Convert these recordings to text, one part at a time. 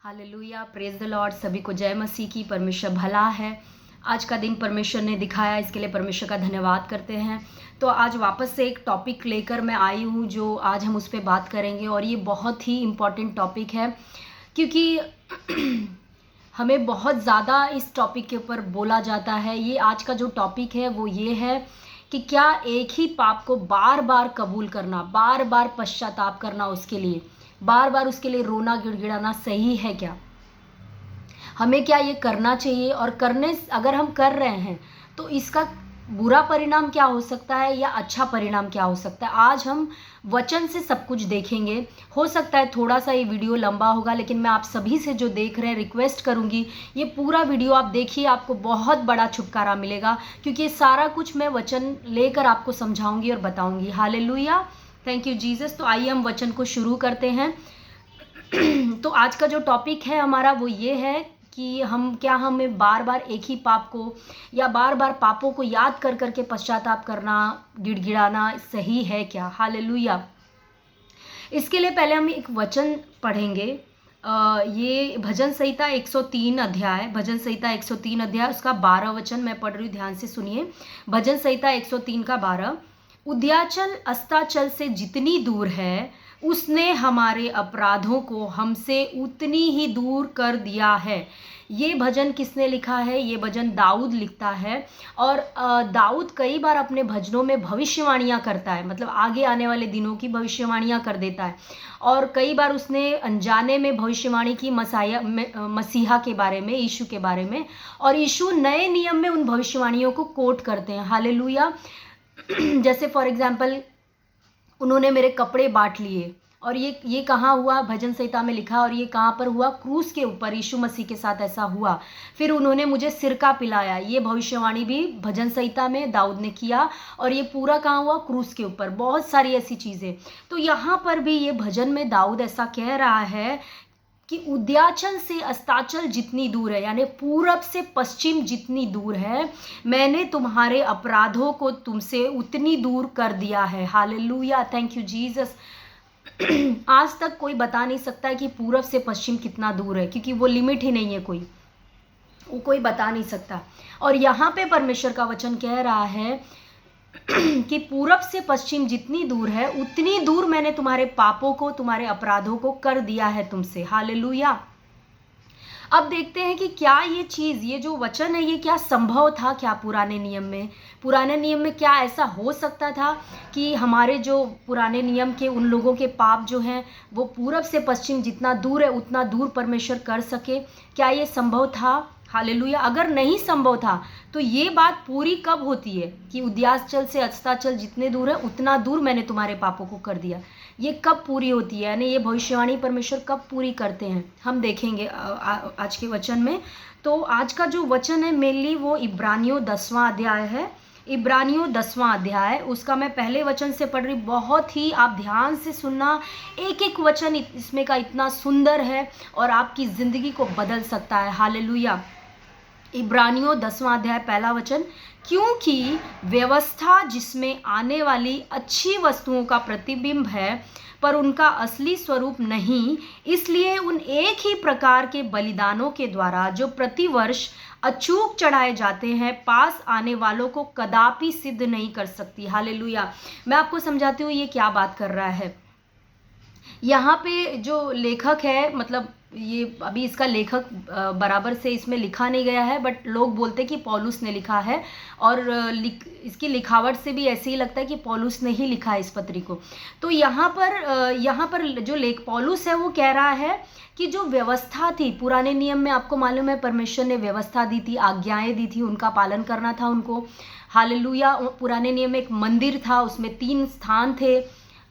Hallelujah, praise the Lord. सभी को जय मसीह की। परमेश्वर भला है। आज का दिन परमेश्वर ने दिखाया, इसके लिए परमेश्वर का धन्यवाद करते हैं। तो आज वापस से एक टॉपिक लेकर मैं आई हूँ जो आज हम उस पर बात करेंगे, और ये बहुत ही इम्पॉर्टेंट टॉपिक है क्योंकि हमें बहुत ज़्यादा इस टॉपिक के ऊपर बोला जाता है। ये आज का जो टॉपिक है वो ये है कि क्या एक ही पाप को बार बार कबूल करना, बार बार पश्चाताप करना, उसके लिए बार बार उसके लिए रोना गिड़गिड़ाना सही है क्या? हमें क्या ये करना चाहिए? और करने अगर हम कर रहे हैं तो इसका बुरा परिणाम क्या हो सकता है या अच्छा परिणाम क्या हो सकता है? आज हम वचन से सब कुछ देखेंगे। हो सकता है थोड़ा सा ये वीडियो लंबा होगा, लेकिन मैं आप सभी से जो देख रहे हैं रिक्वेस्ट करूंगी, ये पूरा वीडियो आप देखिए, आपको बहुत बड़ा छुटकारा मिलेगा, क्योंकि ये सारा कुछ मैं वचन लेकर आपको समझाऊंगी और बताऊंगी। Hallelujah, thank you Jesus. तो आइए हम वचन को शुरू करते हैं। तो आज का जो टॉपिक है हमारा वो ये है कि हमें बार बार एक ही पाप को या बार बार पापों को याद कर करके पश्चाताप करना, गिड़गिड़ाना सही है क्या? हालेलुया। इसके लिए पहले हम एक वचन पढ़ेंगे। ये भजन संहिता 103 अध्याय, भजन संहिता 103 अध्याय, उसका 12 वचन मैं पढ़ रही हूँ, ध्यान से सुनिए। भजन संहिता 103 का 12। उद्याचल अस्ताचल से जितनी दूर है, उसने हमारे अपराधों को हमसे उतनी ही दूर कर दिया है। ये भजन किसने लिखा है? ये भजन दाऊद लिखता है। और दाऊद कई बार अपने भजनों में भविष्यवाणियाँ करता है, मतलब आगे आने वाले दिनों की भविष्यवाणियाँ कर देता है। और कई बार उसने अनजाने में भविष्यवाणी की मसीहा के बारे में, यीशु के बारे में, और यीशु नए नियम में उन भविष्यवाणियों को कोट करते हैं। हालेलुया। जैसे फॉर एग्जाम्पल, उन्होंने मेरे कपड़े बांट लिए, और ये कहाँ हुआ? भजन संहिता में लिखा। और ये कहाँ पर हुआ? क्रूस के ऊपर यीशु मसीह के साथ ऐसा हुआ। फिर उन्होंने मुझे सिरका पिलाया, ये भविष्यवाणी भी भजन संहिता में दाऊद ने किया। और ये पूरा कहाँ हुआ? क्रूस के ऊपर। बहुत सारी ऐसी चीज़ें। तो यहाँ पर भी ये भजन में दाऊद ऐसा कह रहा है कि उद्याचल से अस्ताचल जितनी दूर है, यानी पूरब से पश्चिम जितनी दूर है, मैंने तुम्हारे अपराधों को तुमसे उतनी दूर कर दिया है। Hallelujah, thank you Jesus. आज तक कोई बता नहीं सकता है कि पूरब से पश्चिम कितना दूर है, क्योंकि वो लिमिट ही नहीं है, कोई बता नहीं सकता। और यहाँ पे परमेश्वर का वचन कह रहा है कि पूरब से पश्चिम जितनी दूर है, उतनी दूर मैंने तुम्हारे पापों को, तुम्हारे अपराधों को कर दिया है तुमसे। हालेलुया। अब देखते हैं कि क्या ये चीज़, ये जो वचन है, ये क्या संभव था क्या पुराने नियम में? पुराने नियम में क्या ऐसा हो सकता था कि हमारे जो पुराने नियम के उन लोगों के पाप जो हैं वो पूरब से पश्चिम जितना दूर है उतना दूर परमेश्वर कर सके? क्या ये संभव था? हालेलुया। अगर नहीं संभव था तो ये बात पूरी कब होती है कि उद्याचल से अस्ताचल जितने दूर है उतना दूर मैंने तुम्हारे पापों को कर दिया? ये कब पूरी होती है, यानी ये भविष्यवाणी परमेश्वर कब पूरी करते हैं, हम देखेंगे आज के वचन में। तो आज का जो वचन है मेनली वो इब्रानियों 10वां अध्याय है। इब्रानियों 10वां अध्याय, उसका मैं पहले वचन से पढ़ रही। बहुत ही आप ध्यान से सुनना, एक एक वचन इसमें का इतना सुंदर है और आपकी ज़िंदगी को बदल सकता है। हालेलुया। इब्रानियों 10वां अध्याय, पहला वचन। क्योंकि व्यवस्था जिसमें आने वाली अच्छी वस्तुओं का प्रतिबिंब है, पर उनका असली स्वरूप नहीं, इसलिए उन एक ही प्रकार के बलिदानों के द्वारा जो प्रतिवर्ष अचूक चढ़ाए जाते हैं, पास आने वालों को कदापि सिद्ध नहीं कर सकती। हालेलुया। मैं आपको समझाती हूँ ये क्या बात कर रहा है। यहाँ पे जो लेखक है, मतलब ये अभी इसका लेखक बराबर से इसमें लिखा नहीं गया है, बट लोग बोलते हैं कि पौलुस ने लिखा है, और इसकी लिखावट से भी ऐसे ही लगता है कि पौलुस ने ही लिखा है इस पत्री को। तो यहाँ पर जो पौलुस है वो कह रहा है कि जो व्यवस्था थी पुराने नियम में, आपको मालूम है परमेश्वर ने व्यवस्था दी थी, आज्ञाएं दी थी, उनका पालन करना था उनको। हालेलुया। पुराने नियम में एक मंदिर था, उसमें 3 स्थान थे,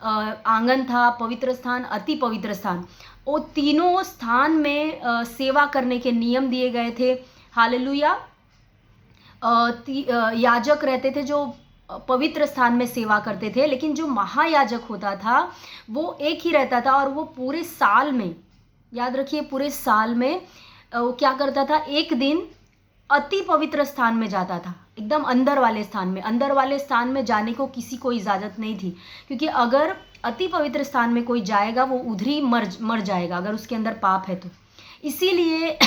आंगन था, पवित्र स्थान, अति पवित्र स्थान। वो तीनों स्थान में सेवा करने के नियम दिए गए थे। हालेलुया। याजक रहते थे जो पवित्र स्थान में सेवा करते थे, लेकिन जो महायाजक होता था वो एक ही रहता था, और वो पूरे साल में, याद रखिए, पूरे साल में वो क्या करता था? एक दिन अति पवित्र स्थान में जाता था, एकदम अंदर वाले स्थान में। अंदर वाले स्थान में जाने को किसी को इजाज़त नहीं थी, क्योंकि अगर अति पवित्र स्थान में कोई जाएगा वो उधर ही मर जाएगा, अगर उसके अंदर पाप है तो। इसीलिए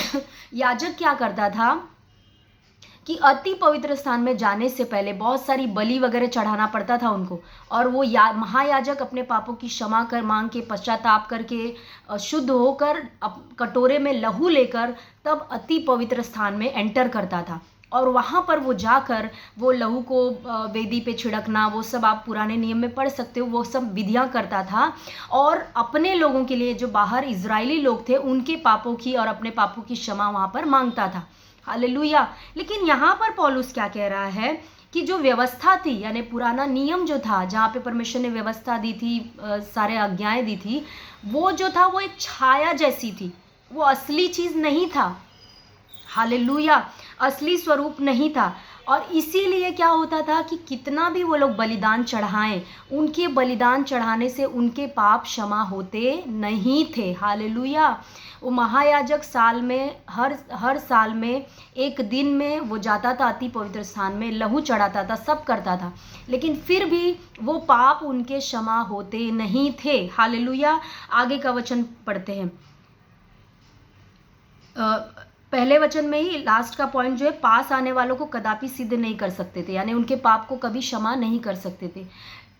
याजक क्या करता था कि अति पवित्र स्थान में जाने से पहले बहुत सारी बलि वगैरह चढ़ाना पड़ता था उनको, और वो महायाजक अपने पापों की क्षमा कर मांग के पश्चाताप करके शुद्ध होकर कटोरे में लहू लेकर तब अति पवित्र स्थान में एंटर करता था, और वहाँ पर वो जाकर वो लहू को वेदी पे छिड़कना, वो सब आप पुराने नियम में पढ़ सकते हो, वो सब विधियाँ करता था, और अपने लोगों के लिए जो बाहर इजरायली लोग थे उनके पापों की और अपने पापों की क्षमा वहाँ पर मांगता था। हालेलुया। लेकिन यहाँ पर पौलुस क्या कह रहा है कि जो व्यवस्था थी, यानी पुराना नियम जो था, जहाँ पे परमेश्वर ने व्यवस्था दी थी, सारे आज्ञाएं दी थी, वो जो था वो एक छाया जैसी थी, वो असली चीज़ नहीं था। हालेलुया। असली स्वरूप नहीं था, और इसीलिए क्या होता था कि कितना भी वो लोग बलिदान चढ़ाएं, उनके बलिदान चढ़ाने से उनके पाप क्षमा होते नहीं थे। हालेलुया। वो महायाजक साल में हर साल में एक दिन में वो जाता था अति पवित्र स्थान में, लहू चढ़ाता था, सब करता था, लेकिन फिर भी वो पाप उनके क्षमा होते नहीं थे। हालेलुया। आगे का वचन पढ़ते हैं। पहले वचन में ही लास्ट का पॉइंट जो है, पास आने वालों को कदापि सिद्ध नहीं कर सकते थे, यानी उनके पाप को कभी क्षमा नहीं कर सकते थे।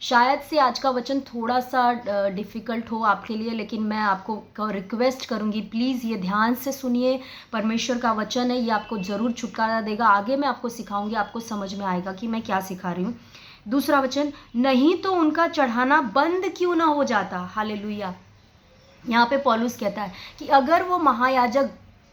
शायद से आज का वचन थोड़ा सा डिफ़िकल्ट हो आपके लिए, लेकिन मैं आपको रिक्वेस्ट करूंगी, प्लीज़ ये ध्यान से सुनिए। परमेश्वर का वचन है, ये आपको ज़रूर छुटकारा देगा। आगे मैं आपको सिखाऊंगी, आपको समझ में आएगा कि मैं क्या सिखा रही हूँ। दूसरा वचन, नहीं तो उनका चढ़ाना बंद क्यों ना हो जाता। हालेलुया। यहाँ पे पौलुस कहता है कि अगर वो महायाजक,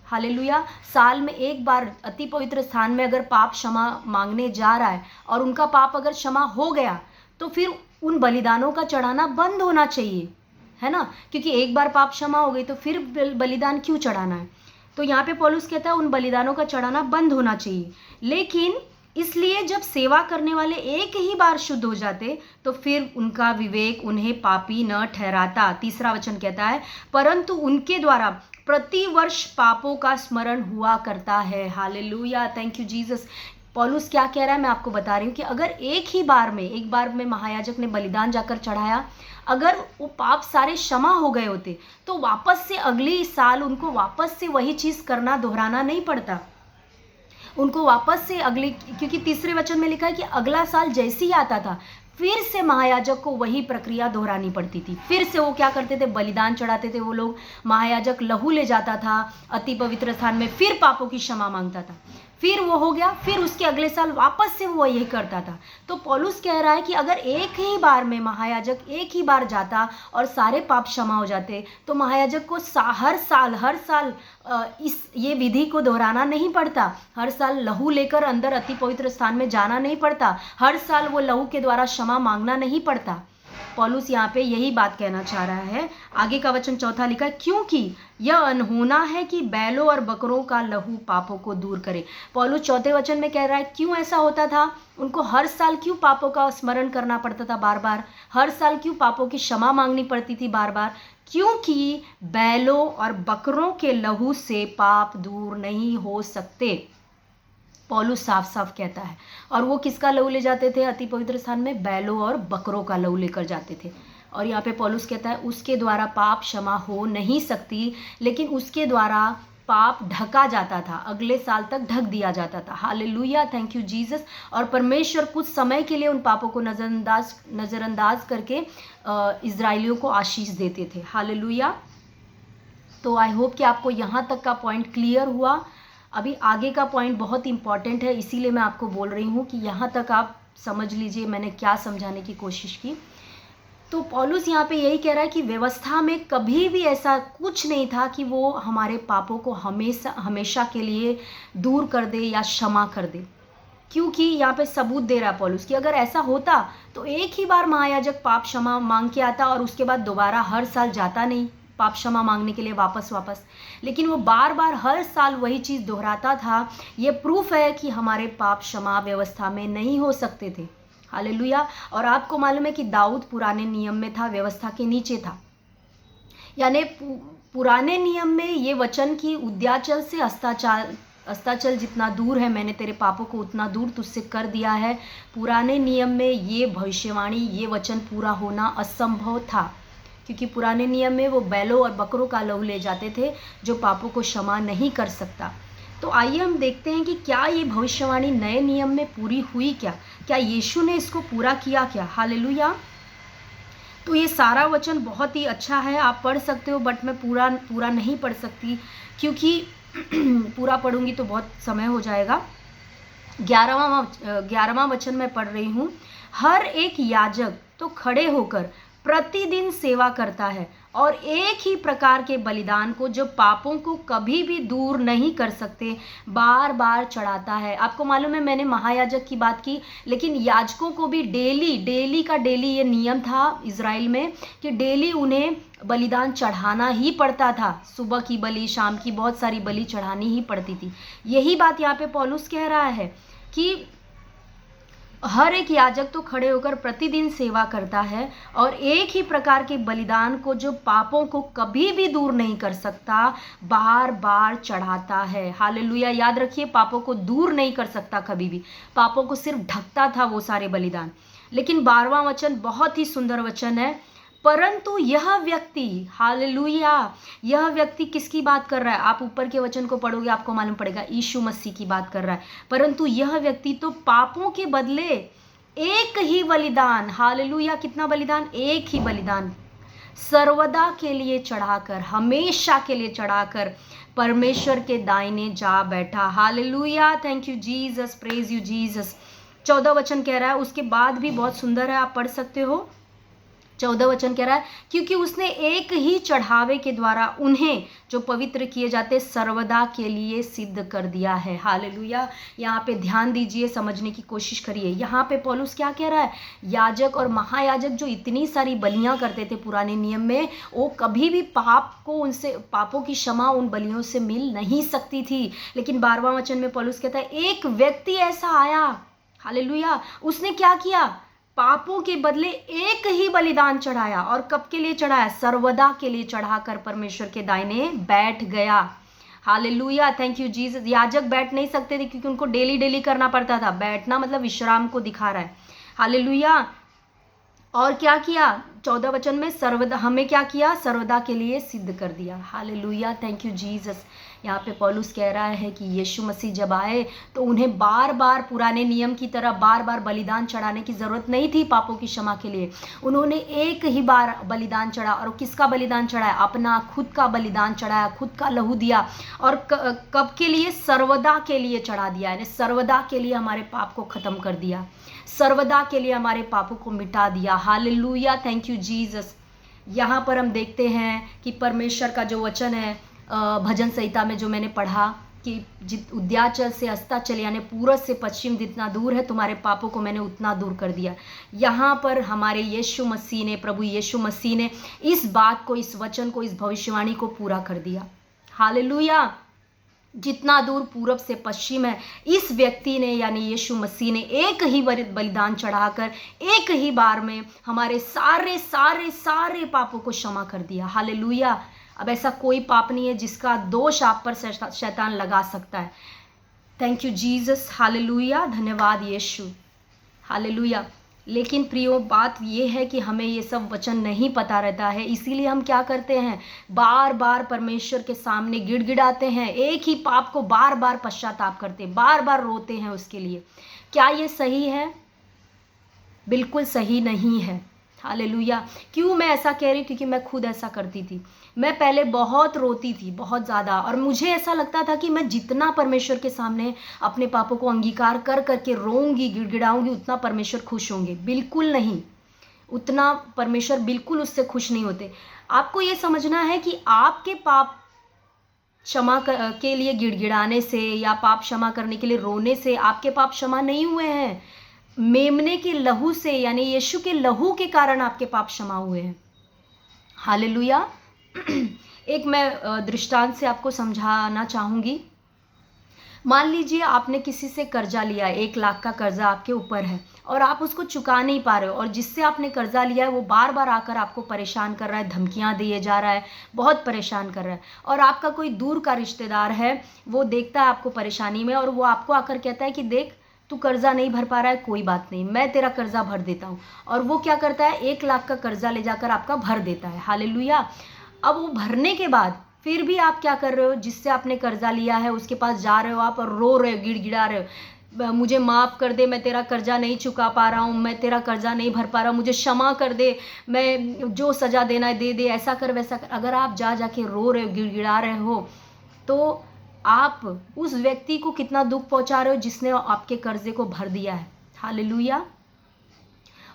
हालेलुया, साल में एक बार अति पवित्र स्थान में अगर पाप क्षमा मांगने जा रहा है और उनका पाप अगर क्षमा हो गया, तो फिर उन बलिदानों का चढ़ाना बंद होना चाहिए, है ना, क्योंकि एक बार पाप क्षमा हो गई तो फिर बलिदान क्यों चढ़ाना है। तो यहाँ पे पौलुस कहता है उन बलिदानों का चढ़ाना बंद होना चाहिए। लेकिन इसलिए जब सेवा करने वाले एक ही बार शुद्ध हो जाते तो फिर उनका विवेक उन्हें पापी न ठहराता। तीसरा वचन कहता है, परंतु उनके द्वारा प्रति वर्ष पापों का स्मरण हुआ करता है। हालेलुया। Thank you Jesus. पौलुस क्या कह रहा है, मैं आपको बता रही हूँ कि अगर एक बार में महायाजक ने बलिदान जाकर चढ़ाया, अगर वो पाप सारे क्षमा हो गए होते तो वापस से अगले साल उनको वापस से वही चीज़ करना, दोहराना नहीं पड़ता उनको वापस से अगले, क्योंकि तीसरे वचन में लिखा है कि अगला साल जैसे ही आता था फिर से महायाजक को वही प्रक्रिया दोहरानी पड़ती थी। फिर से वो क्या करते थे, बलिदान चढ़ाते थे वो लोग, महायाजक लहू ले जाता था अति पवित्र स्थान में, फिर पापों की क्षमा मांगता था, फिर वो हो गया, फिर उसके अगले साल वापस से वो यही करता था। तो पौलुस कह रहा है कि अगर एक ही बार में महायाजक एक ही बार जाता और सारे पाप क्षमा हो जाते तो महायाजक को हर साल ये विधि को दोहराना नहीं पड़ता, हर साल लहू लेकर अंदर अति पवित्र स्थान में जाना नहीं पड़ता, हर साल वो लहू के द्वारा क्षमा मांगना नहीं पड़ता। पौलुस यहाँ पे यही बात कहना चाह रहा है। आगे का वचन चौथा लिखा है, क्योंकि यह अनहोना है कि बैलों और बकरों का लहू पापों को दूर करे। पौलुस चौथे वचन में कह रहा है क्यों ऐसा होता था, उनको हर साल क्यों पापों का स्मरण करना पड़ता था बार बार, हर साल क्यों पापों की क्षमा मांगनी पड़ती थी बार बार, क्योंकि बैलों और बकरों के लहू से पाप दूर नहीं हो सकते। पौलुस साफ साफ कहता है। और वो किसका लहू ले जाते थे अति पवित्र स्थान में, बैलों और बकरों का लहू लेकर जाते थे। और यहाँ पे पौलुस कहता है उसके द्वारा पाप क्षमा हो नहीं सकती, लेकिन उसके द्वारा पाप ढका जाता था, अगले साल तक ढक दिया जाता था। हालेलुया। Thank you Jesus. और परमेश्वर कुछ समय के लिए उन पापों को नज़रअंदाज करके इजराइलियों को आशीष देते थे। हालेलुया। तो आई होप कि आपको यहाँ तक का पॉइंट क्लियर हुआ। अभी आगे का पॉइंट बहुत इंपॉर्टेंट है, इसीलिए मैं आपको बोल रही हूँ कि यहाँ तक आप समझ लीजिए मैंने क्या समझाने की कोशिश की। तो पौलुस यहाँ पे यही कह रहा है कि व्यवस्था में कभी भी ऐसा कुछ नहीं था कि वो हमारे पापों को हमेशा के लिए दूर कर दे या क्षमा कर दे, क्योंकि यहाँ पे सबूत दे रहा है पौलुस कि अगर ऐसा होता तो एक ही बार महायाजक पाप क्षमा मांग के आता और उसके बाद दोबारा हर साल जाता नहीं पाप क्षमा मांगने के लिए वापस, लेकिन वो बार बार हर साल वही चीज़ दोहराता था। ये प्रूफ है कि हमारे पाप क्षमा व्यवस्था में नहीं हो सकते थे। हालेलुया। और आपको मालूम है कि दाऊद पुराने नियम में था, व्यवस्था के नीचे था, यानी पुराने नियम में ये वचन की उद्याचल से अस्ताचल जितना दूर है मैंने तेरे पापों को उतना दूर तुझसे कर दिया है। पुराने नियम में ये भविष्यवाणी, ये वचन पूरा होना असंभव था, क्योंकि पुराने नियम में वो बैलों और बकरों का लहू ले जाते थे जो पापों को क्षमा नहीं कर सकता। तो आइए हम देखते हैं कि क्या ये भविष्यवाणी नए नियम में पूरी हुई क्या, क्या यीशु ने इसको पूरा किया क्या। हालेलुया। तो ये सारा वचन बहुत ही अच्छा है, आप पढ़ सकते हो, बट मैं पूरा नहीं पढ़ सकती क्योंकि पूरा पढ़ूंगी तो बहुत समय हो जाएगा। 11वां वचन मैं पढ़ रही हूँ। हर एक याजक तो खड़े होकर प्रतिदिन सेवा करता है और एक ही प्रकार के बलिदान को जो पापों को कभी भी दूर नहीं कर सकते बार बार चढ़ाता है। आपको मालूम है, मैंने महायाजक की बात की, लेकिन याजकों को भी डेली का डेली ये नियम था इज़राइल में कि डेली उन्हें बलिदान चढ़ाना ही पड़ता था। सुबह की बलि, शाम की बहुत सारी बलि चढ़ानी ही पड़ती थी। यही बात यहाँ पे पौलुस कह रहा है कि हर एक याजक तो खड़े होकर प्रतिदिन सेवा करता है और एक ही प्रकार के बलिदान को जो पापों को कभी भी दूर नहीं कर सकता बार बार चढ़ाता है। हालेलुया। याद रखिए, पापों को दूर नहीं कर सकता कभी भी, पापों को सिर्फ ढकता था वो सारे बलिदान। लेकिन 12वां वचन बहुत ही सुंदर वचन है। परंतु यह व्यक्ति, हालेलुया, यह व्यक्ति किसकी बात कर रहा है? आप ऊपर के वचन को पढ़ोगे आपको मालूम पड़ेगा, यीशु मसीह की बात कर रहा है। परंतु यह व्यक्ति तो पापों के बदले एक ही बलिदान, हालेलुया, कितना बलिदान? एक ही बलिदान सर्वदा के लिए चढ़ाकर, हमेशा के लिए चढ़ाकर परमेश्वर के दाहिने जा बैठा। Hallelujah, thank you Jesus, praise you Jesus. 14 वचन कह रहा है, उसके बाद भी बहुत सुंदर है, आप पढ़ सकते हो। 14 वचन कह रहा है, क्योंकि उसने एक ही चढ़ावे के द्वारा उन्हें जो पवित्र किए जाते सर्वदा के लिए सिद्ध कर दिया है। हालेलुया। यहाँ पे ध्यान दीजिए, समझने की कोशिश करिए। यहाँ पे पौलुस क्या कह रहा है? याजक और महायाजक जो इतनी सारी बलियां करते थे पुराने नियम में, वो कभी भी उनसे पापों की क्षमा उन बलियों से मिल नहीं सकती थी। लेकिन 12वां वचन में पौलुस कहता है, एक व्यक्ति ऐसा आया, हालेलुया, उसने क्या किया? पापों के बदले एक ही बलिदान चढ़ाया। और कब के लिए चढ़ाया? सर्वदा के लिए चढ़ाकर परमेश्वर के दाहिने बैठ गया। Hallelujah, thank you Jesus. याजक बैठ नहीं सकते थे क्योंकि उनको डेली करना पड़ता था। बैठना मतलब विश्राम को दिखा रहा है। हालेलुया। और क्या किया? 14 वचन में सर्वदा, हमें क्या किया? सर्वदा के लिए सिद्ध कर दिया। Hallelujah, thank you Jesus. यहाँ पे पौलुस कह रहा है कि यीशु मसीह जब आए तो उन्हें बार बार पुराने नियम की तरह बार बार बलिदान चढ़ाने की ज़रूरत नहीं थी पापों की क्षमा के लिए। उन्होंने एक ही बार बलिदान चढ़ा। और किसका बलिदान चढ़ाया? अपना खुद का बलिदान चढ़ाया, खुद का लहू दिया। और कब के लिए? सर्वदा के लिए चढ़ा दिया, यानी सर्वदा के लिए हमारे पाप को ख़त्म कर दिया, सर्वदा के लिए हमारे पापों को मिटा दिया। Hallelujah, thank you Jesus. यहाँ पर हम देखते हैं कि परमेश्वर का जो वचन है भजन संहिता में जो मैंने पढ़ा कि उद्याचल से अस्ताचल यानी पूरब से पश्चिम जितना दूर है तुम्हारे पापों को मैंने उतना दूर कर दिया। यहाँ पर हमारे यीशु मसीह ने, प्रभु यीशु मसीह ने इस बात को, इस वचन को, इस भविष्यवाणी को पूरा कर दिया। हालेलुया। जितना दूर पूरब से पश्चिम है, इस व्यक्ति ने यानी यीशु मसीह ने एक ही बलिदान चढ़ाकर एक ही बार में हमारे सारे सारे सारे पापों को क्षमा कर दिया। हालेलुया। अब ऐसा कोई पाप नहीं है जिसका दोष आप पर शैतान लगा सकता है। Thank you Jesus. हालेलुया, धन्यवाद यीशु। हालेलुया। लेकिन प्रियो, बात ये है कि हमें ये सब वचन नहीं पता रहता है, इसीलिए हम क्या करते हैं? बार बार परमेश्वर के सामने गिड़गिड़ाते हैं, एक ही पाप को बार बार पश्चाताप करते, बार बार रोते हैं उसके लिए। क्या ये सही है? बिल्कुल सही नहीं है। हालेलुया। क्यों मैं ऐसा कह रही हूँ? क्योंकि मैं खुद ऐसा करती थी। मैं पहले बहुत रोती थी, बहुत ज़्यादा, और मुझे ऐसा लगता था कि मैं जितना परमेश्वर के सामने अपने पापों को अंगीकार कर करके रोऊंगी, गिड़गिड़ाऊंगी, उतना परमेश्वर खुश होंगे। बिल्कुल नहीं, उतना परमेश्वर बिल्कुल उससे खुश नहीं होते। आपको ये समझना है कि आपके पाप क्षमा के लिए गिड़गिड़ाने से या पाप क्षमा करने के लिए रोने से आपके पाप क्षमा नहीं हुए हैं। मेमने के लहू से यानी यीशु के लहू के कारण आपके पाप क्षमा हुए हैं। हालेलुया। एक मैं दृष्टांत से आपको समझाना चाहूँगी। मान लीजिए आपने किसी से कर्जा लिया, 1 लाख का कर्जा आपके ऊपर है और आप उसको चुका नहीं पा रहे हो, और जिससे आपने कर्जा लिया है वो बार बार आकर आपको परेशान कर रहा है, धमकियां दिए जा रहा है, बहुत परेशान कर रहा है। और आपका कोई दूर का रिश्तेदार है, वो देखता है आपको परेशानी में और वो आपको आकर कहता है कि देख, तू कर्जा नहीं भर पा रहा है, कोई बात नहीं, मैं तेरा कर्जा भर देता हूँ। और वो क्या करता है, 1 लाख का कर्जा ले जाकर आपका भर देता है। हालेलुया। अब वो भरने के बाद फिर भी आप क्या कर रहे हो, जिससे आपने कर्जा लिया है उसके पास जा रहे हो आप और रो रहे हो, गिड़गिड़ा रहे हो, मुझे माफ़ कर दे, मैं तेरा कर्जा नहीं चुका पा रहा हूँ, मैं तेरा कर्जा नहीं भर पा रहा हूँ, मुझे क्षमा कर दे, मैं जो सज़ा देना है दे दे, ऐसा कर वैसा कर। अगर आप जाके रो रहे हो, गिड़गिड़ा रहे हो, तो आप उस व्यक्ति को कितना दुख पहुंचा रहे हो जिसने आपके कर्जे को भर दिया है। हालेलुया।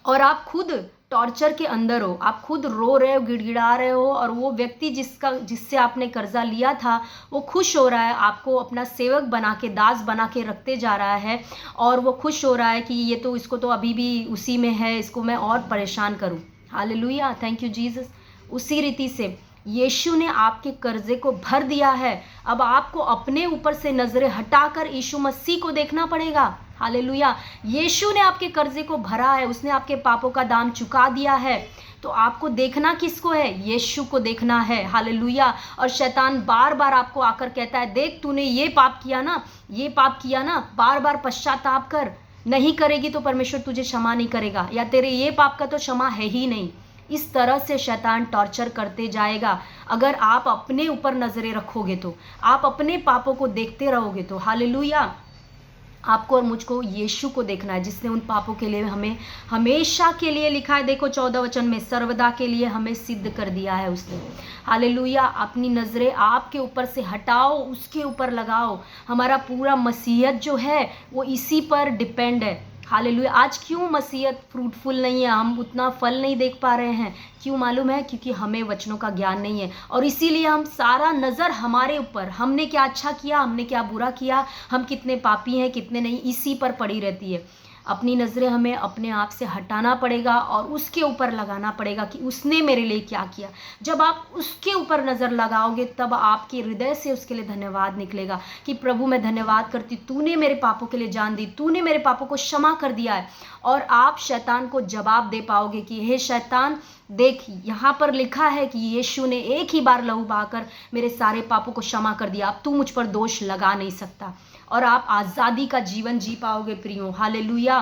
और आप खुद टॉर्चर के अंदर हो, आप खुद रो रहे हो, गिड़गिड़ा रहे हो, और वो व्यक्ति जिससे आपने कर्जा लिया था वो खुश हो रहा है, आपको अपना सेवक बना के, दास बना के रखते जा रहा है, और वो खुश हो रहा है कि ये तो, इसको तो अभी भी उसी में है, इसको मैं और परेशान करूं। Hallelujah, thank you Jesus. उसी रीति से यीशु ने आपके कर्जे को भर दिया है। अब आपको अपने ऊपर से नजरें हटाकर यीशु मसीह को देखना पड़ेगा। हालेलुया। यीशु ने आपके कर्जे को भरा है, उसने आपके पापों का दाम चुका दिया है। तो आपको देखना किसको है, यीशु को देखना है। हालेलुया। और शैतान बार बार आपको आकर कहता है, देख तूने ये पाप किया ना, ये पाप किया ना, बार बार पश्चाताप कर, नहीं करेगी तो परमेश्वर तुझे क्षमा नहीं करेगा, या तेरे ये पाप का तो क्षमा है ही नहीं। इस तरह से शैतान टॉर्चर करते जाएगा। अगर आप अपने ऊपर नजरें रखोगे तो, आप अपने पापों को देखते रहोगे तो। हालेलुया। आपको और मुझको यीशु को देखना है, जिसने उन पापों के लिए हमें हमेशा के लिए लिखा है। देखो 14 वचन में, सर्वदा के लिए हमें सिद्ध कर दिया है उसने। हालेलुया। अपनी नज़रें आपके ऊपर से हटाओ, उसके ऊपर लगाओ। हमारा पूरा मसीहत जो है वो इसी पर डिपेंड है। हालेलुया। आज क्यों मसीहत फ्रूटफुल नहीं है, हम उतना फल नहीं देख पा रहे हैं, क्यों मालूम है? क्योंकि हमें वचनों का ज्ञान नहीं है, और इसीलिए हम सारा नज़र हमारे ऊपर, हमने क्या अच्छा किया, हमने क्या बुरा किया, हम कितने पापी हैं कितने नहीं, इसी पर पड़ी रहती है। अपनी नज़रें हमें अपने आप से हटाना पड़ेगा और उसके ऊपर लगाना पड़ेगा कि उसने मेरे लिए क्या किया। जब आप उसके ऊपर नज़र लगाओगे तब आपके हृदय से उसके लिए धन्यवाद निकलेगा कि प्रभु मैं धन्यवाद करती, तूने मेरे पापों के लिए जान दी, तूने मेरे पापों को क्षमा कर दिया है। और आप शैतान को जवाब दे पाओगे कि हे शैतान, देख यहाँ पर लिखा है कि यीशु ने एक ही बार लहू बहाकर मेरे सारे पापों को क्षमा कर दिया, अब तू मुझ पर दोष लगा नहीं सकता। और आप आज़ादी का जीवन जी पाओगे प्रियो। Hallelujah,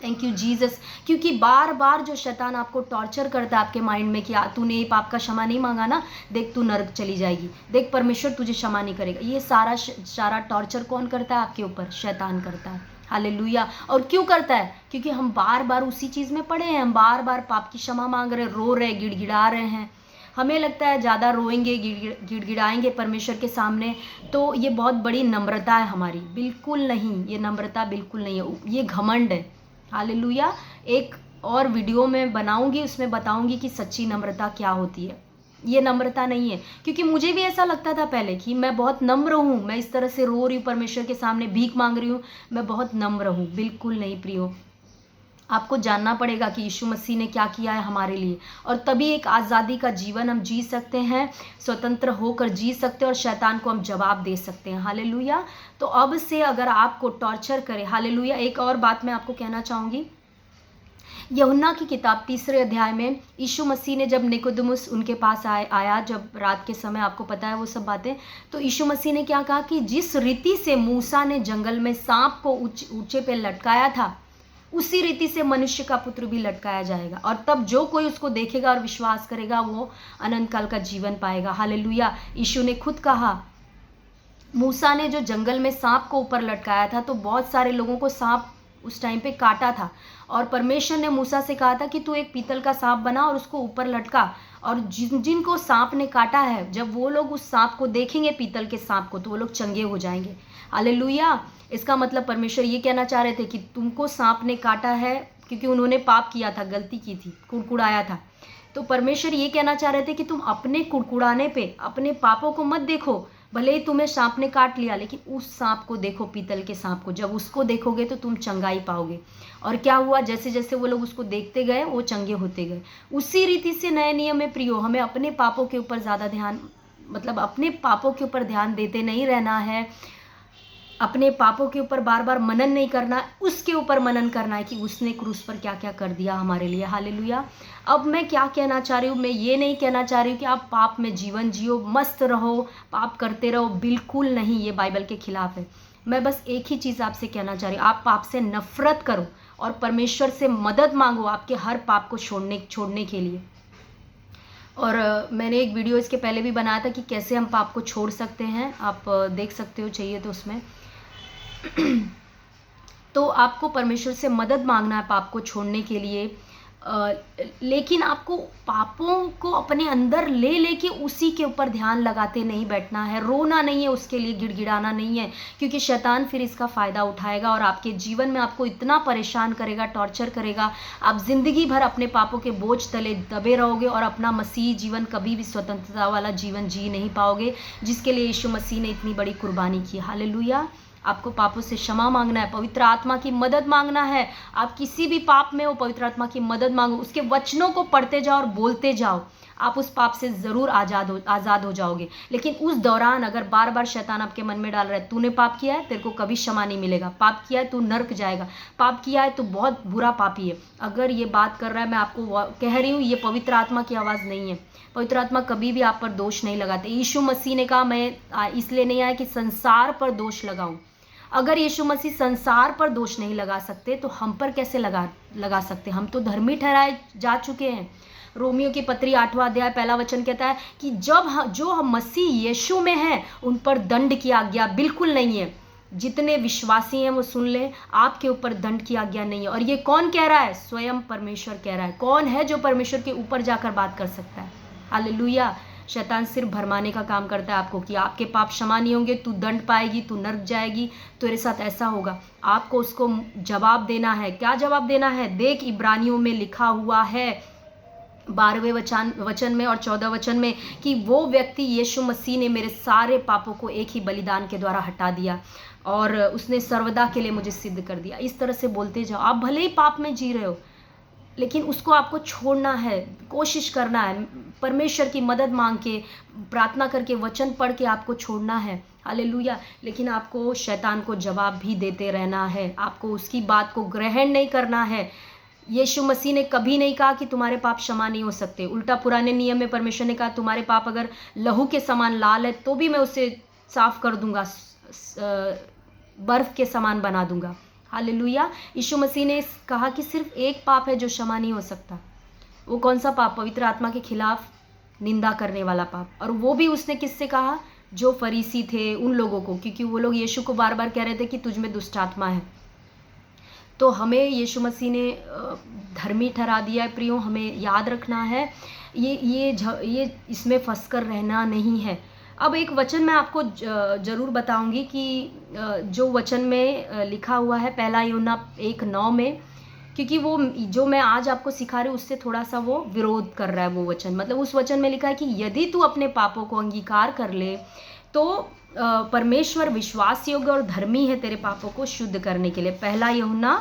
thank you Jesus. क्योंकि बार बार जो शैतान आपको टॉर्चर करता है आपके माइंड में कि तूने ये पाप का क्षमा नहीं मांगा ना, देख तू नरक चली जाएगी, देख परमेश्वर तुझे क्षमा नहीं करेगा, ये सारा टॉर्चर कौन करता है आपके ऊपर? शैतान करता है। हालेलुया। और क्यों करता है? क्योंकि हम बार बार उसी चीज़ में पड़े हैं, हम बार बार पाप की क्षमा मांग रहे, रो रहे, गिड़गिड़ा रहे हैं। हमें लगता है ज़्यादा रोएंगे, गिड़गिड़ाएंगे परमेश्वर के सामने तो ये बहुत बड़ी नम्रता है हमारी। बिल्कुल नहीं, ये नम्रता बिल्कुल नहीं है, ये घमंड है। हालेलुया। एक और वीडियो में बनाऊंगी, उसमें बताऊंगी कि सच्ची नम्रता क्या होती है। ये नम्रता नहीं है, क्योंकि मुझे भी ऐसा लगता था पहले कि मैं बहुत नम्र हूँ, मैं इस तरह से रो रही हूँ परमेश्वर के सामने, भीख मांग रही हूँ, मैं बहुत नम्र हूँ। बिल्कुल नहीं प्रियो, आपको जानना पड़ेगा कि यीशु मसीह ने क्या किया है हमारे लिए, और तभी एक आज़ादी का जीवन हम जी सकते हैं, स्वतंत्र होकर जी सकते हैं, और शैतान को हम जवाब दे सकते हैं। हालेलुया। तो अब से अगर आपको टॉर्चर करे, हालेलुया। एक और बात मैं आपको कहना चाहूँगी, यूहन्ना की किताब 3 अध्याय में यीशु मसीह ने जब निकोदेमुस उनके पास आया, जब रात के समय, आपको पता है वो सब बातें, तो यीशु मसीह ने क्या कहा कि जिस रीति से मूसा ने जंगल में सांप को ऊंचे पे लटकाया था, उसी रीति से मनुष्य का पुत्र भी लटकाया जाएगा, और तब जो कोई उसको देखेगा और विश्वास करेगा वो अनंत काल का जीवन पाएगा। हालेलुया। यीशु ने खुद कहा, मूसा ने जो जंगल में सांप को ऊपर लटकाया था तो बहुत सारे लोगों को सांप उस टाइम पे काटा था, और परमेश्वर ने मूसा से कहा था कि तू एक पीतल का सांप बना और उसको ऊपर लटका, और जिनको सांप ने काटा है, जब वो लोग उस सांप को देखेंगे, पीतल के सांप को, तो वो लोग चंगे हो जाएंगे। हालेलुया। इसका मतलब परमेश्वर ये कहना चाह रहे थे कि तुमको सांप ने काटा है क्योंकि उन्होंने पाप किया था, गलती की थी, कुड़कुड़ाया था। तो परमेश्वर ये कहना चाह रहे थे कि तुम अपने कुड़कुड़ाने पे, अपने पापों को मत देखो, भले ही तुम्हें सांप ने काट लिया, लेकिन उस सांप को देखो, पीतल के सांप को। जब उसको देखोगे तो तुम चंगाई पाओगे। और क्या हुआ? जैसे जैसे वो लोग उसको देखते गए वो चंगे होते गए। उसी रीति से नए नियम में प्रियो, हमें अपने पापों के ऊपर ज़्यादा ध्यान, मतलब अपने पापों के ऊपर ध्यान देते नहीं रहना है, अपने पापों के ऊपर बार बार मनन नहीं करना, उसके ऊपर मनन करना है कि उसने क्रूस पर क्या क्या कर दिया हमारे लिए। हालेलुया। अब मैं क्या कहना चाह रही हूँ, मैं ये नहीं कहना चाह रही हूँ कि आप पाप में जीवन जियो, मस्त रहो, पाप करते रहो, बिल्कुल नहीं, ये बाइबल के खिलाफ है। मैं बस एक ही चीज़ आपसे कहना चाह रही हूँ, आप पाप से नफरत करो और परमेश्वर से मदद मांगो आपके हर पाप को छोड़ने के लिए। और मैंने एक वीडियो इसके पहले भी बनाया था कि कैसे हम पाप को छोड़ सकते हैं, आप देख सकते हो चाहिए तो उसमें। तो आपको परमेश्वर से मदद मांगना है पाप को छोड़ने के लिए, लेकिन आपको पापों को अपने अंदर ले लेके उसी के ऊपर ध्यान लगाते नहीं बैठना है, रोना नहीं है, उसके लिए गिड़गिड़ाना नहीं है, क्योंकि शैतान फिर इसका फ़ायदा उठाएगा और आपके जीवन में आपको इतना परेशान करेगा, टॉर्चर करेगा, आप ज़िंदगी भर अपने पापों के बोझ तले दबे रहोगे और अपना मसीह जीवन कभी भी स्वतंत्रता वाला जीवन जी नहीं पाओगे, जिसके लिए यीशु मसीह ने इतनी बड़ी कुर्बानी की। हालेलुया। आपको पापों से क्षमा मांगना है, पवित्र आत्मा की मदद मांगना है। आप किसी भी पाप में हो, पवित्र आत्मा की मदद मांगो, उसके वचनों को पढ़ते जाओ और बोलते जाओ, आप उस पाप से ज़रूर आज़ाद हो जाओगे। लेकिन उस दौरान अगर बार बार शैतान आपके मन में डाल रहा है तूने पाप किया है, तेरे को कभी क्षमा नहीं मिलेगा, पाप किया है तू नर्क जाएगा, पाप किया है तू बहुत बुरा पापी है, अगर ये बात कर रहा है, मैं आपको कह रही हूँ, ये पवित्र आत्मा की आवाज़ नहीं है। पवित्र आत्मा कभी भी आप पर दोष नहीं लगाते। यीशु मसीह ने कहा मैं इसलिए नहीं आया कि संसार पर दोष लगाऊं। अगर यीशु मसीह संसार पर दोष नहीं लगा सकते तो हम पर कैसे लगा सकते? हम तो धर्मी ठहराए जा चुके हैं। रोमियो की पत्री 8वां अध्याय 1 वचन कहता है कि जो हम मसीह यीशु में हैं उन पर दंड की आज्ञा बिल्कुल नहीं है। जितने विश्वासी हैं वो सुन ले, आपके ऊपर दंड की आज्ञा नहीं है। और ये कौन कह रहा है? स्वयं परमेश्वर कह रहा है। कौन है जो परमेश्वर के ऊपर जाकर बात कर सकता है? हालेलुया। शैतान सिर्फ भरमाने का काम करता है आपको कि आपके पाप क्षमा नहीं होंगे, तू दंड पाएगी, तू नर्क जाएगी, तेरे साथ ऐसा होगा। आपको उसको जवाब देना है। क्या जवाब देना है? देख, इब्रानियों में लिखा हुआ है 12वें वचन में और 14 वचन में कि वो व्यक्ति यीशु मसीह ने मेरे सारे पापों को एक ही बलिदान के द्वारा हटा दिया और उसने सर्वदा के लिए मुझे सिद्ध कर दिया। इस तरह से बोलते जाओ। आप भले ही पाप में जी रहे हो, लेकिन उसको आपको छोड़ना है, कोशिश करना है, परमेश्वर की मदद मांग के, प्रार्थना करके, वचन पढ़ के आपको छोड़ना है। हालेलुया। लेकिन आपको शैतान को जवाब भी देते रहना है, आपको उसकी बात को ग्रहण नहीं करना है। यीशु मसीह ने कभी नहीं कहा कि तुम्हारे पाप क्षमा नहीं हो सकते। उल्टा पुराने नियम में परमेश्वर ने कहा तुम्हारे पाप अगर लहू के समान लाल है तो भी मैं उसे साफ कर दूंगा, बर्फ के समान बना दूंगा। हालेलुया। यीशु मसीह ने कहा कि सिर्फ एक पाप है जो क्षमा नहीं हो सकता। वो कौन सा पाप? पवित्र आत्मा के खिलाफ निंदा करने वाला पाप। और वो भी उसने किससे कहा? जो फरीसी थे उन लोगों को, क्योंकि वो लोग यीशु को बार बार कह रहे थे कि तुझ में दुष्ट आत्मा है। तो हमें यीशु मसीह ने धर्मी ठहरा दिया है प्रियो। हमें याद रखना है, ये इसमें फंस कर रहना नहीं है। अब एक वचन मैं आपको ज़रूर बताऊंगी कि जो वचन में लिखा हुआ है 1 यूहन्ना 1:9 में, क्योंकि वो जो मैं आज आपको सिखा रही हूँ उससे थोड़ा सा वो विरोध कर रहा है वो वचन। मतलब उस वचन में लिखा है कि यदि तू अपने पापों को अंगीकार कर ले तो परमेश्वर विश्वास योग्य और धर्मी है तेरे पापों को शुद्ध करने के लिए। 1 यूहन्ना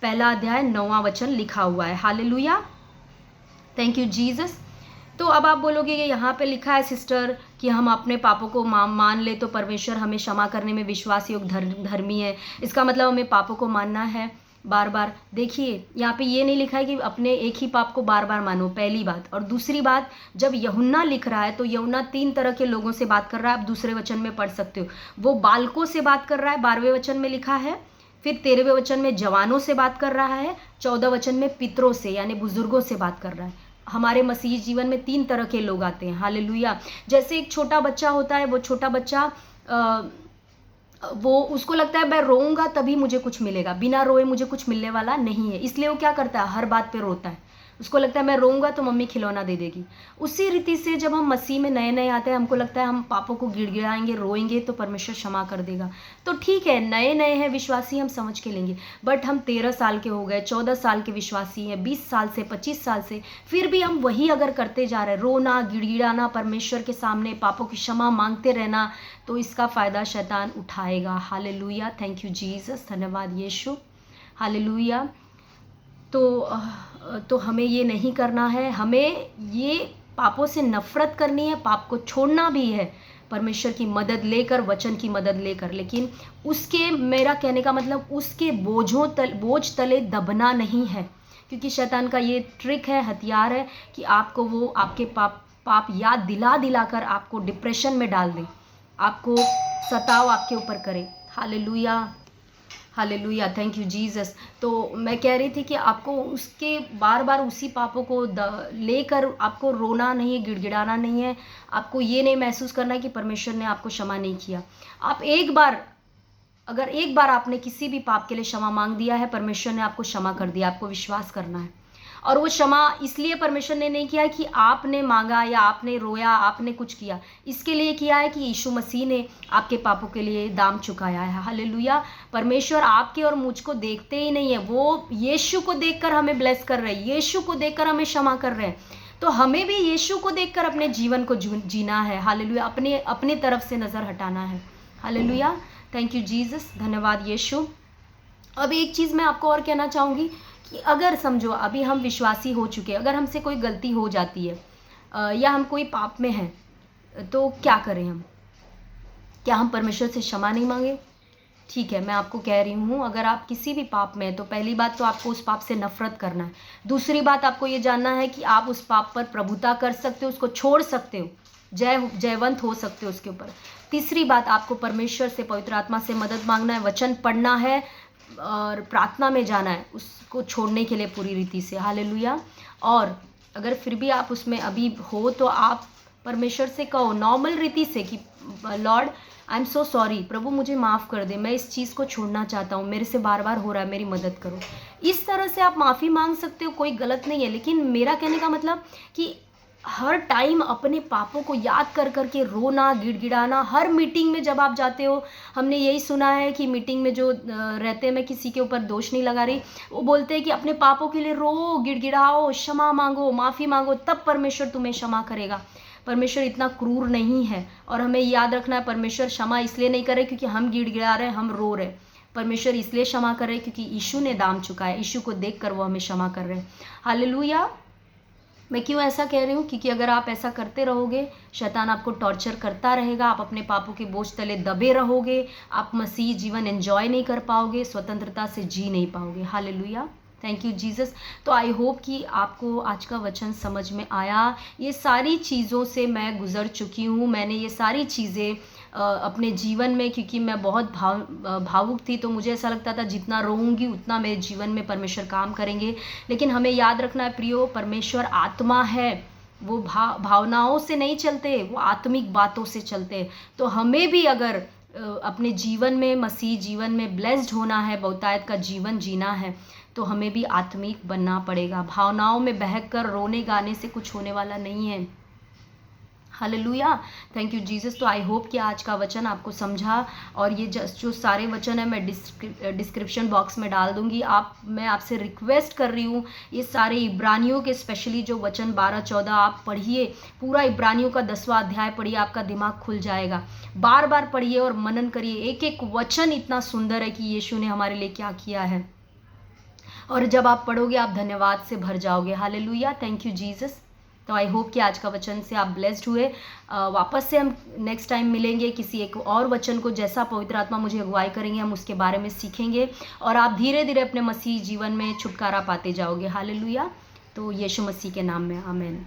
1 अध्याय 9वां वचन लिखा हुआ है। हालेलुया। Thank you Jesus. तो अब आप बोलोगे कि यहाँ पे लिखा है सिस्टर कि हम अपने पापों को मान ले तो परमेश्वर हमें क्षमा करने में विश्वास योग्य धर्मी है, इसका मतलब हमें पापों को मानना है बार बार। देखिए यहाँ पे ये नहीं लिखा है कि अपने एक ही पाप को बार बार मानो, पहली बात। और दूसरी बात, जब यूहन्ना लिख रहा है तो यूहन्ना 3 तरह के लोगों से बात कर रहा है। आप दूसरे वचन में पढ़ सकते हो। वो बालकों से बात कर रहा है, 12वें वचन में लिखा है। फिर 13वें वचन में जवानों से बात कर रहा है। 14 वचन में पितरों से यानी बुजुर्गों से बात कर रहा है। हमारे मसीही जीवन में 3 तरह के लोग आते हैं। हालेलुया। जैसे एक छोटा बच्चा होता है, वो छोटा बच्चा वो उसको लगता है मैं रोऊंगा तभी मुझे कुछ मिलेगा, बिना रोए मुझे कुछ मिलने वाला नहीं है, इसलिए वो क्या करता है? हर बात पे रोता है। उसको लगता है मैं रोऊंगा तो मम्मी खिलौना दे देगी। उसी रीति से जब हम मसीह में नए नए आते हैं, हमको लगता है हम पापों को गिड़गिड़ाएंगे, रोएंगे तो परमेश्वर क्षमा कर देगा। तो ठीक है, नए नए हैं विश्वासी, हम समझ के लेंगे। बट हम 13 साल के हो गए, 14 साल के विश्वासी हैं, 20 साल से, 25 साल से, फिर भी हम वही अगर करते जा रहे हैं, रोना, गिड़गिड़ाना, परमेश्वर के सामने पापों की क्षमा मांगते रहना, तो इसका फ़ायदा शैतान उठाएगा। हालेलुया। Thank you Jesus. धन्यवाद यीशु। हालेलुया। तो हमें ये नहीं करना है। हमें ये पापों से नफरत करनी है, पाप को छोड़ना भी है। परमेश्वर की मदद लेकर, वचन की मदद लेकर, लेकिन उसके, मेरा कहने का मतलब उसके बोझ तले दबना नहीं है, क्योंकि शैतान का ये ट्रिक है, हथियार है कि आपको वो आपके पाप याद दिला दिलाकर आपको डिप्रेशन में डाल दे, आपको सताव आपके ऊपर करे। Hallelujah, hallelujah, thank you Jesus. तो मैं कह रही थी कि आपको उसके बार बार उसी पापों को लेकर आपको रोना नहीं है, गिड़गिड़ाना नहीं है, आपको ये नहीं महसूस करना है कि परमेश्वर ने आपको क्षमा नहीं किया। आप अगर एक बार आपने किसी भी पाप के लिए क्षमा मांग दिया है, परमेश्वर ने आपको क्षमा कर दिया, आपको विश्वास करना है। और वो क्षमा इसलिए परमेश्वर ने नहीं किया है कि आपने मांगा या आपने रोया, आपने कुछ किया, इसके लिए किया है कि यीशु मसीह ने आपके पापों के लिए दाम चुकाया है। हालेलुया। परमेश्वर आपके और मुझको देखते ही नहीं है, वो यीशु को देखकर हमें ब्लेस कर रहे हैं, यीशु को देखकर हमें क्षमा कर रहे हैं। तो हमें भी यीशु को देखकर अपने जीवन को जीना है। हालेलुया। अपने तरफ से नज़र हटाना है। हालेलुया, थैंक यू जीसस, धन्यवाद यीशु। अब एक चीज़ मैं आपको और कहना चाहूँगी कि अगर समझो अभी हम विश्वासी हो चुके हैं, अगर हमसे कोई गलती हो जाती है या हम कोई पाप में हैं, तो क्या करें हम? क्या हम परमेश्वर से क्षमा नहीं मांगे? ठीक है, मैं आपको कह रही हूँ, अगर आप किसी भी पाप में हैं तो पहली बात तो आपको उस पाप से नफरत करना है। दूसरी बात आपको ये जानना है कि आप उस पाप पर प्रभुता कर सकते हो, उसको छोड़ सकते हो, जयवंत हो सकते हो उसके ऊपर। तीसरी बात, आपको परमेश्वर से, पवित्र आत्मा से मदद मांगना है, वचन पढ़ना है और प्रार्थना में जाना है उसको छोड़ने के लिए पूरी रीति से। हालेलुया। और अगर फिर भी आप उसमें अभी हो तो आप परमेश्वर से कहो नॉर्मल रीति से कि Lord I am so sorry, प्रभु मुझे माफ़ कर दे, मैं इस चीज़ को छोड़ना चाहता हूँ, मेरे से बार बार हो रहा है, मेरी मदद करो। इस तरह से आप माफ़ी मांग सकते हो, कोई गलत नहीं है। लेकिन मेरा कहने का मतलब कि हर टाइम अपने पापों को याद कर करके रोना, गिड़गिड़ाना, हर मीटिंग में जब आप जाते हो, हमने यही सुना है कि मीटिंग में जो रहते हैं, मैं किसी के ऊपर दोष नहीं लगा रही, वो बोलते हैं कि अपने पापों के लिए रो, गिड़गिड़ाओ, क्षमा मांगो, माफ़ी मांगो, तब परमेश्वर तुम्हें क्षमा करेगा। परमेश्वर इतना क्रूर नहीं है। और हमें याद रखना है, परमेश्वर क्षमा इसलिए नहीं करे क्योंकि हम गिड़गिड़ा रहे हैं, हम रो रहे हैं। परमेश्वर इसलिए क्षमा कर रहे हैं क्योंकि यीशु ने दाम चुकाया, यीशु को देखकर वो हमें क्षमा कर रहे हैं। हालेलुया। मैं क्यों ऐसा कह रही हूँ? क्योंकि अगर आप ऐसा करते रहोगे, शैतान आपको टॉर्चर करता रहेगा, आप अपने पापों के बोझ तले दबे रहोगे, आप मसीह जीवन एंजॉय नहीं कर पाओगे, स्वतंत्रता से जी नहीं पाओगे। Hallelujah, thank you Jesus. तो आई होप कि आपको आज का वचन समझ में आया। ये सारी चीज़ों से मैं गुज़र चुकी हूँ, मैंने ये सारी चीज़ें अपने जीवन में, क्योंकि मैं बहुत भावुक थी, तो मुझे ऐसा लगता था जितना रोऊंगी उतना मेरे जीवन में परमेश्वर काम करेंगे। लेकिन हमें याद रखना है प्रियो, परमेश्वर आत्मा है, वो भावनाओं से नहीं चलते, वो आत्मिक बातों से चलते। तो हमें भी अगर अपने जीवन में, मसीह जीवन में ब्लेस्ड होना है, बहुतायत का जीवन जीना है, तो हमें भी आत्मिक बनना पड़ेगा। भावनाओं में बहक कर रोने गाने से कुछ होने वाला नहीं है। Hallelujah, thank you Jesus. तो आई होप कि आज का वचन आपको समझा, और ये जो सारे वचन है मैं डिस्क्रिप्शन बॉक्स में डाल दूंगी। मैं आपसे रिक्वेस्ट कर रही हूँ, ये सारे इब्रानियों के स्पेशली जो वचन 12-14 आप पढ़िए, पूरा इब्रानियों का 10वां अध्याय पढ़िए, आपका दिमाग खुल जाएगा। बार बार पढ़िए और मनन करिए, एक एक वचन इतना सुंदर है कि यीशु ने हमारे लिए क्या किया है। और जब आप पढ़ोगे आप धन्यवाद से भर जाओगे। Hallelujah, thank you Jesus. तो आई होप कि आज का वचन से आप ब्लेस्ड हुए। वापस से हम नेक्स्ट टाइम मिलेंगे किसी एक और वचन को, जैसा पवित्र आत्मा मुझे अगुवाई करेंगे हम उसके बारे में सीखेंगे, और आप धीरे धीरे अपने मसीह जीवन में छुटकारा पाते जाओगे। हालेलुया। तो यीशु मसीह के नाम में आमीन।